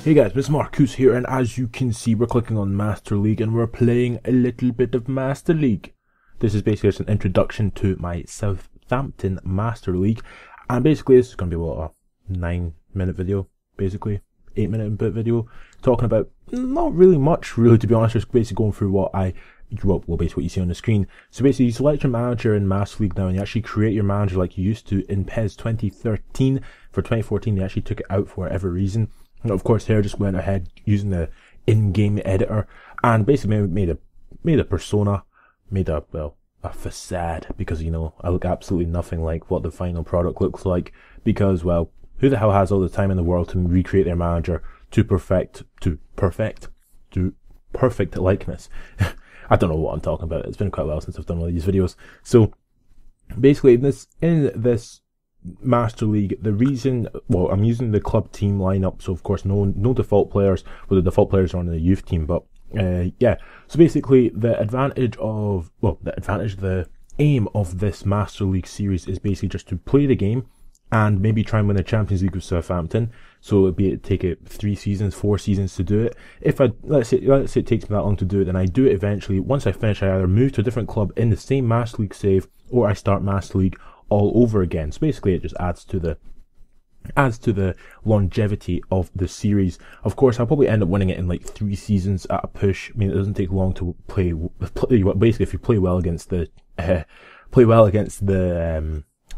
Hey guys, Mr. Marcus here, and as you can see, we're clicking on Master League and we're playing a little bit of Master League. This is basically just an introduction to my Southampton Master League, and basically this is going to be a 9-minute video, basically 8-minute bit video, talking about not really much, really, to be honest. Just basically going through what basically what you see on the screen. So basically, you select your manager in Master League now, and you actually create your manager like you used to in PES 2013. For 2014, they actually took it out for whatever reason. And of course, here I just went ahead using the in-game editor and basically made a persona, made a facade, because I look absolutely nothing like what the final product looks like. Because who the hell has all the time in the world to recreate their manager to perfect likeness? I don't know what I'm talking about. It's been quite a while since I've done one of these videos. So basically, in this Master League, the reason, I'm using the club team lineup, so of course no default players. The default players are on the youth team, but so basically the aim of this Master League series is basically just to play the game and maybe try and win the Champions League with Southampton. So it'd take it 3 seasons, 4 seasons to do it. If let's say it takes me that long to do it, then I do it eventually. Once I finish, I either move to a different club in the same Master League save, or I start Master League all over again. So basically it just adds to the longevity of the series. Of course, I'll probably end up winning it in like 3 seasons at a push. I mean, it doesn't take long to play. Basically, if you play well against the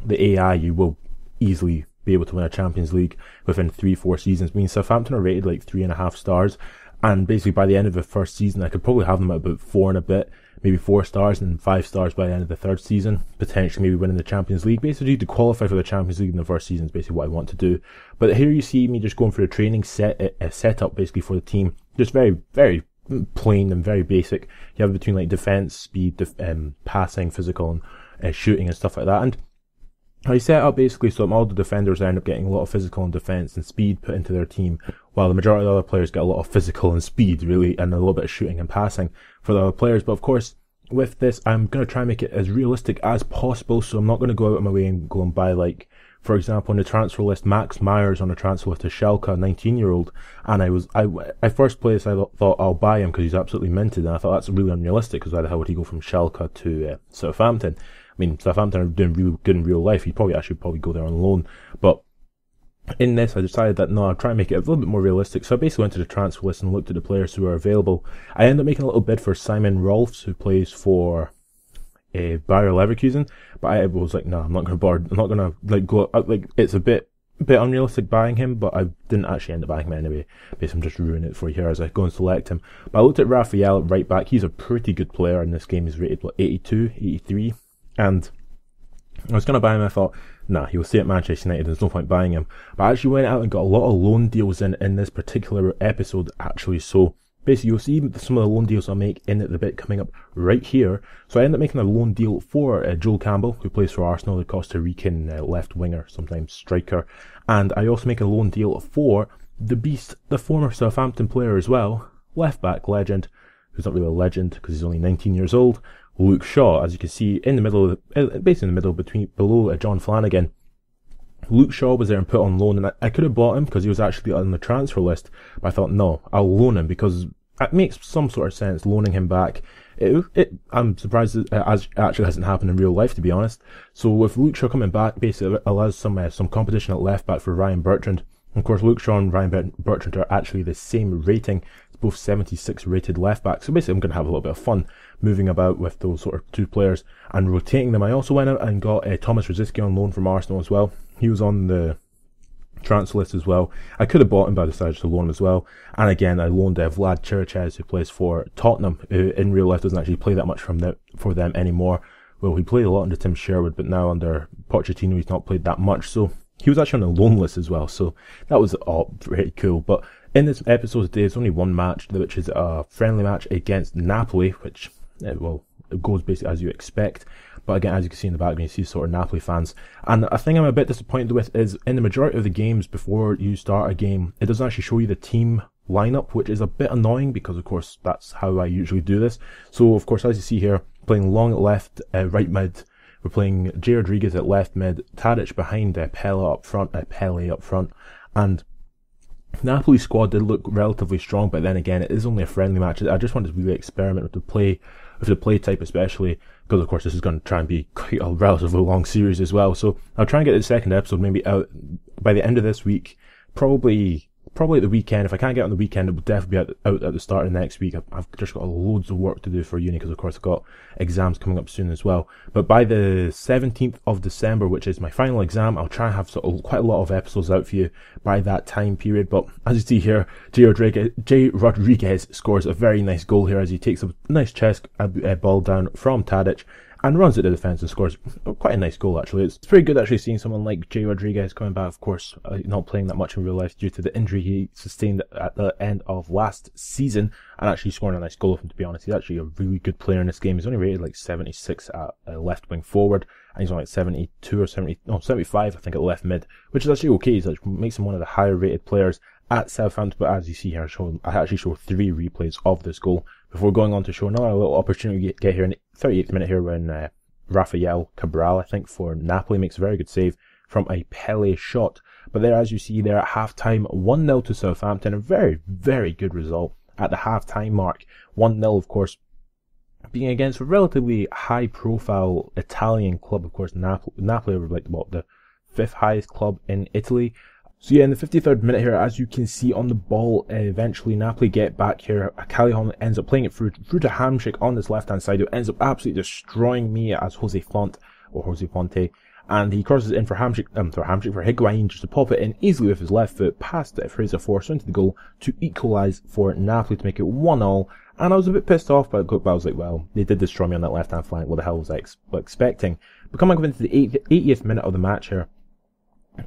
AI, you will easily be able to win a Champions League within 3-4 seasons. I mean, Southampton are rated like 3.5 stars, and basically by the end of the first season, I could probably have them at about 4 and a bit, maybe 4 stars, and 5 stars by the end of the third season, potentially maybe winning the Champions League. Basically, to qualify for the Champions League in the first season is basically what I want to do. But here you see me just going for a training setup basically for the team, just very, very plain and very basic. You have between like defense, speed, passing, physical, and shooting and stuff like that. And I set up basically so all the defenders end up getting a lot of physical and defense and speed put into their team, while the majority of the other players get a lot of physical and speed, really, and a little bit of shooting and passing for the other players. But of course, with this, I'm going to try and make it as realistic as possible, so I'm not going to go out of my way and go and buy, like, for example, on the transfer list, Max Myers on the transfer list to Schalke, a 19-year-old, and I first place, I thought I'll buy him because he's absolutely minted, and I thought that's really unrealistic, because why the hell would he go from Schalke to Southampton? I mean, Southampton are doing really good in real life. He'd probably go there on loan. But in this, I decided that no, I'll try and make it a little bit more realistic. So I basically went to the transfer list and looked at the players who are available. I ended up making a little bid for Simon Rolfs, who plays for Bayer Leverkusen. But I was like, no, I'm not going to bother. I'm not going to go. It's a bit unrealistic buying him, but I didn't actually end up buying him anyway. Basically, I'm just ruining it for you here as I go and select him. But I looked at Raphael at right back. He's a pretty good player in this game. He's rated 82, 83. And I was going to buy him, I thought, nah, he will stay at Manchester United, there's no point buying him. But I actually went out and got a lot of loan deals in this particular episode, actually. So basically, you'll see some of the loan deals I'll make in the bit coming up right here. So I ended up making a loan deal for Joel Campbell, who plays for Arsenal, the Costa Rican left winger, sometimes striker. And I also make a loan deal for the Beast, the former Southampton player as well, left back legend, who's not really a legend because he's only 19 years old, Luke Shaw. As you can see in the middle, basically in the middle below John Flanagan. Luke Shaw was there and put on loan, and I could have bought him because he was actually on the transfer list, but I thought, no, I'll loan him because it makes some sort of sense loaning him back. I'm surprised it actually hasn't happened in real life, to be honest. So with Luke Shaw coming back, basically it allows some competition at left back for Ryan Bertrand. Of course, Luke Shaw and Ryan Bertrand are actually the same rating. It's both 76 rated left back. So basically, I'm going to have a little bit of fun moving about with those sort of 2 players and rotating them. I also went out and got Thomas Rosicky on loan from Arsenal as well. He was on the transfer list as well. I could have bought him, but I decided to loan him as well. And again, I loaned Vlad Chiriches, who plays for Tottenham, who in real life doesn't actually play that much for them anymore. Well, he played a lot under Tim Sherwood, but now under Pochettino, he's not played that much. So he was actually on the loan list as well, so that was all pretty cool. But in this episode today, it's only one match, which is a friendly match against Napoli, which, it goes basically as you expect. But again, as you can see in the background, you see sort of Napoli fans. And a thing I'm a bit disappointed with is in the majority of the games before you start a game, it doesn't actually show you the team lineup, which is a bit annoying because, of course, that's how I usually do this. So, of course, as you see here, playing long at left, right mid, we're playing J. Rodriguez at left mid, Tadic behind Pele up front, and Napoli's squad did look relatively strong, but then again, it is only a friendly match. I just wanted to really experiment with the play type, especially because of course this is going to try and be quite a relatively long series as well. So I'll try and get the second episode maybe out by the end of this week, probably at the weekend. If I can't get on the weekend, it will definitely be out at the start of next week. I've just got loads of work to do for uni because of course I've got exams coming up soon as well. But by the 17th of December, which is my final exam, I'll try and have quite a lot of episodes out for you by that time period. But as you see here, Jay Rodriguez scores a very nice goal here as he takes a nice chest ball down from Tadic and runs it to defence and scores quite a nice goal actually. It's pretty good actually seeing someone like Jay Rodriguez coming back, of course, not playing that much in real life due to the injury he sustained at the end of last season, and actually scoring a nice goal of him, to be honest. He's actually a really good player in this game. He's only rated like 76 at left wing forward, and he's on like 72 or 75 I think at left mid, which is actually okay. It makes him one of the higher rated players at Southampton. But as you see here, I actually show 3 replays of this goal before going on to show another little opportunity to get here in the 38th minute here when Rafael Cabral, I think, for Napoli makes a very good save from a Pele shot. But there, as you see there at half-time, 1-0 to Southampton. A very, very good result at the half-time mark. 1-0, of course, being against a relatively high-profile Italian club. Of course, Napoli were like, the 5th highest club in Italy. So yeah, in the 53rd minute here, as you can see on the ball, eventually Napoli get back here. Callejon ends up playing it through to Hamsik on this left-hand side, who ends up absolutely destroying me as Jose Fonte, and he crosses it in for Hamsik, for Higuain, just to pop it in easily with his left foot, past Fraser Forster into the goal to equalise for Napoli to make it 1-0. And I was a bit pissed off, but I was like, well, they did destroy me on that left-hand flank. What the hell was I expecting? But coming up into the 80th minute of the match here,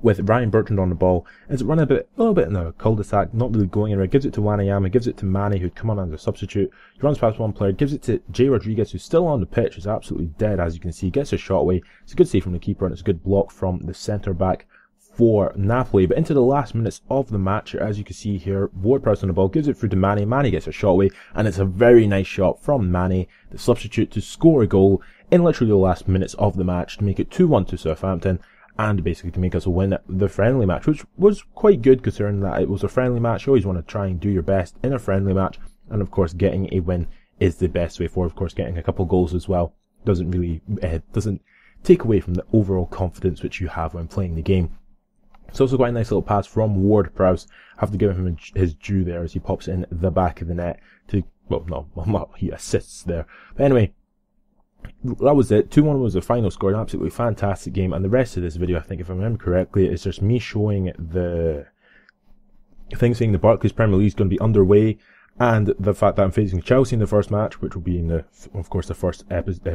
with Ryan Bertrand on the ball, ends up running a little bit in a cul-de-sac, not really going anywhere, gives it to Wanyama, gives it to Mane, who'd come on as a substitute. He runs past one player, gives it to Jay Rodriguez, who's still on the pitch, who's absolutely dead, as you can see, gets a shot away. It's a good save from the keeper, and it's a good block from the centre-back for Napoli. But into the last minutes of the match, as you can see here, Ward-Prowse on the ball, gives it through to Mane, Mane gets a shot away, and it's a very nice shot from Mane, the substitute, to score a goal in literally the last minutes of the match to make it 2-1 to Southampton, and basically to make us win the friendly match, which was quite good considering that it was a friendly match. You always want to try and do your best in a friendly match, and of course getting a win is the best way forward. Of course, getting a couple goals as well doesn't take away from the overall confidence which you have when playing the game. It's also quite a nice little pass from Ward-Prowse. Have to give him his due there as he pops in the back of the net to, he assists there. But anyway, that was it. 2-1 was the final score. An absolutely fantastic game, and the rest of this video, I think if I remember correctly, is just me showing the thing saying the Barclays Premier League is going to be underway, and the fact that I'm facing Chelsea in the first match, which will be in the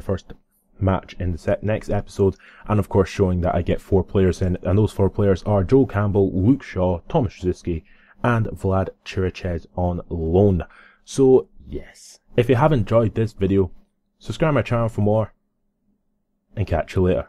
first match in the next episode, and of course showing that I get 4 players in, and those 4 players are Joel Campbell, Luke Shaw, Thomas Rosicky, and Vlad Chiriches on loan. So yes, if you have enjoyed this video, subscribe my channel for more, and catch you later.